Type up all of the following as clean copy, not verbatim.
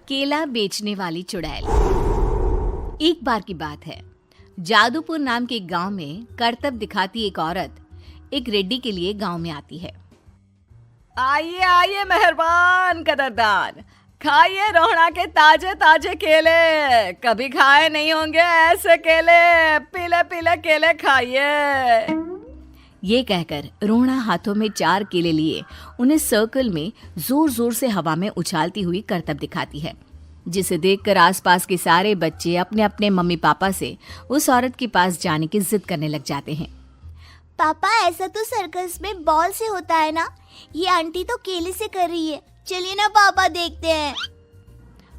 केला बेचने वाली चुड़ैल। एक बार की बात है, जादूपुर नाम के एक गांव में करतब दिखाती एक औरत एक रेड्डी के लिए गांव में आती है। आइए आइए मेहरबान कदरदान, खाइए रोहड़ा के ताजे ताजे केले। कभी खाए नहीं होंगे ऐसे केले, पीले पीले केले खाइए। ये कहकर रोहड़ा हाथों में 4 केले लिए उन्हें सर्कल में जोर जोर से हवा में उछालती हुई करतब दिखाती है, जिसे देखकर आसपास के सारे बच्चे अपने अपने मम्मी पापा से उस औरत के पास जाने की जिद करने लग जाते हैं। पापा, ऐसा तो सर्कस में बॉल से होता है ना, ये आंटी तो केले से कर रही है। चलिए ना पापा, देखते हैं।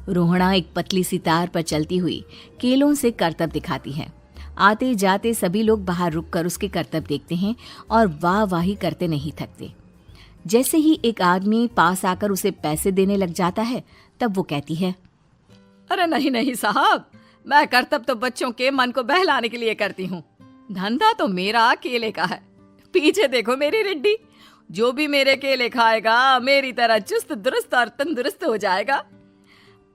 रोहड़ा एक पतली सी तार पर चलती हुई केलों से करतब दिखाती है। आते जाते सभी लोग बाहर रुककर उसके करतब देखते हैं और वाह वाही करते नहीं थकते। जैसे ही एक आदमी पास आकर उसे पैसे देने लग जाता है, तब वो कहती है, अरे नहीं नहीं साहब, मैं करतब तो बच्चों के मन को बहलाने के लिए करती हूँ। धंधा तो मेरा केले का है। पीछे देखो मेरी रिड्डी, जो भी मेरे केले खाएगा मेरी तरह चुस्त दुरुस्त और तंदुरुस्त हो जाएगा।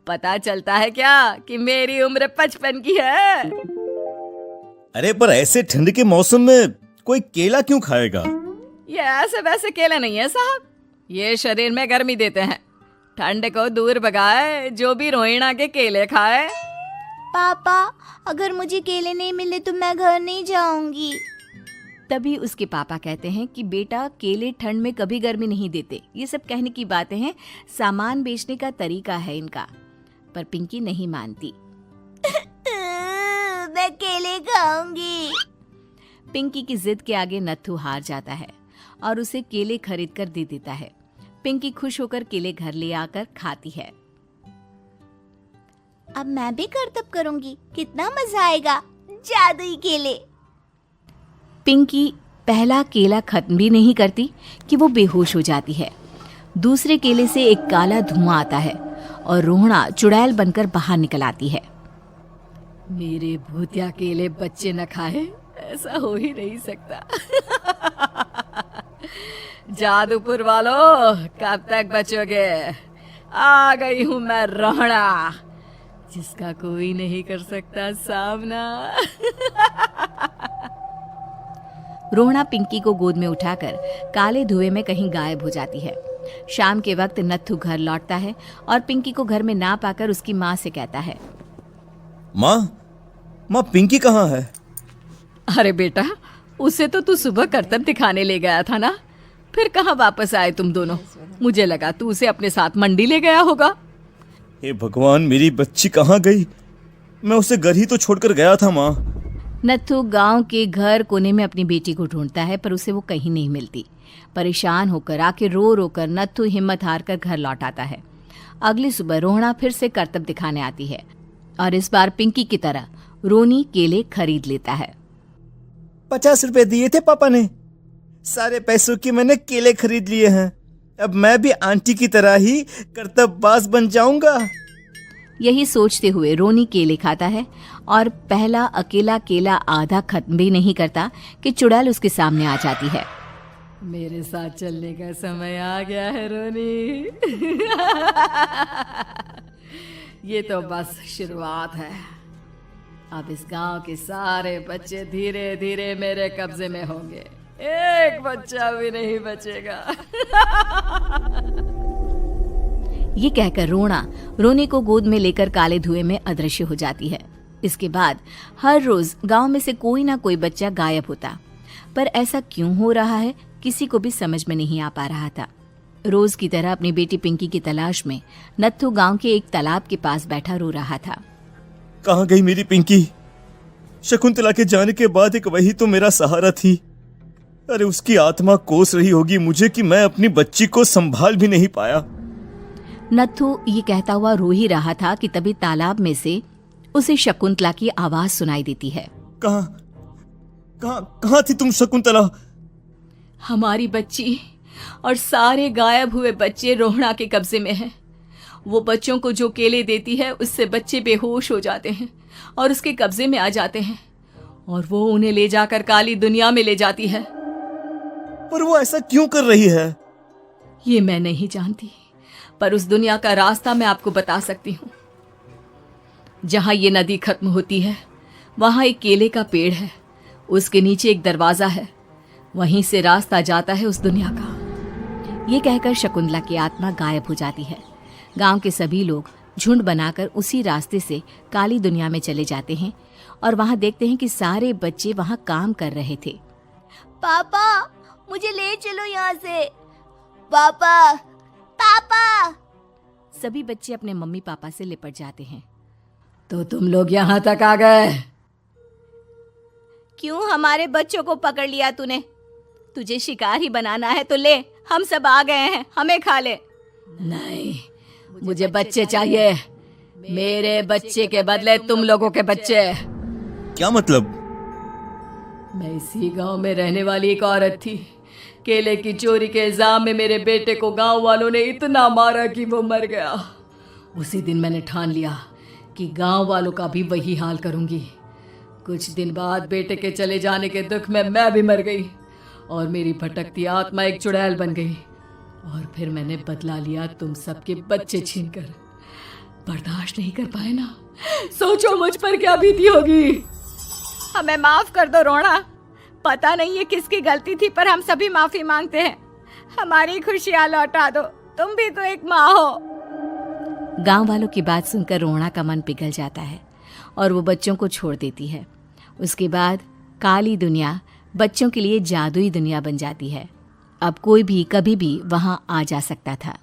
पता चलता है क्या कि मेरी उम्र 55 की है। अरे पर ऐसे ठंड के मौसम में कोई केला क्यों खाएगा? ये ऐसे वैसे केले नहीं है साहब, ये शरीर में गर्मी देते हैं। ठंड को दूर भगाए जो भी रोहिणा के केले खाए। पापा, अगर मुझे केले नहीं मिले तो मैं घर नहीं जाऊंगी। तभी उसके पापा कहते हैं कि बेटा, केले ठंड में कभी गर्मी नहीं देते। ये सब कहने की बातें हैं, सामान बेचने का तरीका है इनका। पर पिंकी नहीं मानती। मैं केले खाऊंगी। पिंकी की जिद के आगे नत्थू हार जाता है और उसे केले खरीद कर दे देता है। पिंकी खुश होकर केले घर ले आकर खाती है। अब मैं भी करतब करूंगी, कितना मजा आएगा। जादुई केले। पिंकी पहला केला खत्म भी नहीं करती कि वो बेहोश हो जाती है। दूसरे केले से एक काला धुआं आता है और रोहड़ा चुड़ैल बनकर बाहर निकल आती है। मेरे भूतिया केले बच्चे न खाए, ऐसा हो ही नहीं सकता। जादूपुर वालों, कब तक बचोगे? आ गई हूं मैं रोहड़ा, जिसका कोई नहीं कर सकता सामना। रोहड़ा पिंकी को गोद में उठाकर काले धुएं में कहीं गायब हो जाती है। शाम के वक्त नत्थू घर लौटता है और पिंकी को घर में ना पाकर उसकी माँ से कहता है, माँ पिंकी कहाँ है? अरे बेटा, उसे तो तू सुबह करतब दिखाने ले गया था ना, फिर कहाँ वापस आए तुम दोनों? मुझे लगा तू उसे अपने साथ मंडी ले गया होगा। हे भगवान, मेरी बच्ची कहाँ गई? मैं उसे घर ही तो छोड़कर गया था माँ। नत्थू गांव के घर कोने में अपनी बेटी को ढूंढता है, पर उसे वो कहीं नहीं मिलती। परेशान होकर आखिर रो रो कर नत्थू हिम्मत हार कर घर लौट आता है। अगली सुबह रोहड़ा फिर से करतब दिखाने आती है और इस बार पिंकी की तरह रोनी केले खरीद लेता है। 50 रुपए दिए थे पापा ने, सारे पैसों की मैंने केले खरीद लिए हैं। अब मैं भी आंटी की तरह ही करतबबाज बन जाऊंगा। यही सोचते हुए रोनी केले खाता है और पहला अकेला केला आधा खत्म भी नहीं करता कि चुड़ैल उसके सामने आ जाती है। मेरे साथ चलने का समय आ गया है रोनी। ये तो बस शुरुआत है। अब इस गांव के सारे बच्चे धीरे धीरे मेरे कब्जे में होंगे, एक बच्चा भी नहीं बचेगा। ये कहकर रोना रोनी को गोद में लेकर काले धुएं में अदृश्य हो जाती है। इसके बाद हर रोज गांव में से कोई ना कोई बच्चा गायब होता, पर ऐसा क्यों हो रहा है किसी को भी समझ में नहीं आ पा रहा था। रोज की तरह अपनी बेटी पिंकी की तलाश में नत्थू गांव के एक तालाब के पास बैठा रो रहा था। कहाँ गई मेरी पिंकी? शकुंतला के जाने के बाद एक वही तो मेरा सहारा थी। अरे उसकी आत्मा कोस रही होगी मुझे कि मैं अपनी बच्ची को संभाल भी नहीं पाया। नत्थू ये कहता हुआ रो ही रहा था कि तभी तालाब में से उसे शकुंतला की आवाज सुनाई देती है। कहाँ थी तुम शकुंतला? हमारी बच्ची और सारे गायब हुए बच्चे रोहड़ा के कब्जे में हैं। वो बच्चों को जो केले देती है उससे बच्चे बेहोश हो जाते हैं और उसके कब्जे में आ जाते हैं और वो उन्हें ले जाकर काली दुनिया में ले जाती है। पर वो ऐसा क्यों कर रही है? ये मैं नहीं जानती, पर उस दुनिया का रास्ता मैं आपको बता सकती हूँ। जहाँ ये नदी खत्म होती है वहाँ एक केले का पेड़ है, उसके नीचे एक दरवाज़ा है, वहीं से रास्ता जाता है उस दुनिया का। ये कहकर शकुंतला की आत्मा गायब हो जाती है। गांव के सभी लोग झुंड बनाकर उसी रास्ते से काली दुनिया में चले जाते हैं और वहां देखते हैं कि सारे बच्चे वहां काम कर रहे थे। पापा मुझे ले चलो यहाँ से। पापा पापा। सभी बच्चे अपने मम्मी पापा से लिपट जाते हैं। तो तुम लोग यहाँ तक आ गए? क्यों हमारे बच्चों को पकड़ लिया तूने? तुझे शिकार ही बनाना है तो ले, हम सब आ गए हैं, हमें खा ले। नहीं, मुझे बच्चे चाहिए, मेरे बच्चे के बदले तुम लोगों के बच्चे। क्या मतलब? मैं इसी गांव में रहने वाली एक औरत थी। केले की चोरी के इल्जाम में मेरे बेटे को गांव वालों ने इतना मारा कि वो मर गया। उसी दिन मैंने ठान लिया कि गांव वालों का भी वही हाल करूंगी। कुछ दिन बाद बेटे के चले जाने के दुख में मैं भी मर गई और मेरी भटकती आत्मा एक चुड़ैल बन गई। और फिर मैंने बदला लिया तुम सबके बच्चे छीनकर। बर्दाश्त नहीं कर पाए ना? सोचो मुझ पर क्या बीती होगी। हमें माफ कर दो रोना, पता नहीं ये किसकी गलती थी पर हम सभी माफी मांगते हैं। हमारी खुशियां लौटा दो, तुम भी तो एक माँ हो। गांव वालों की बात सुनकर रोना का मन पिघल जाता है और वो बच्चों को छोड़ देती है। उसके बाद काली दुनिया बच्चों के लिए जादुई दुनिया बन जाती है। अब कोई भी कभी भी वहां आ जा सकता था।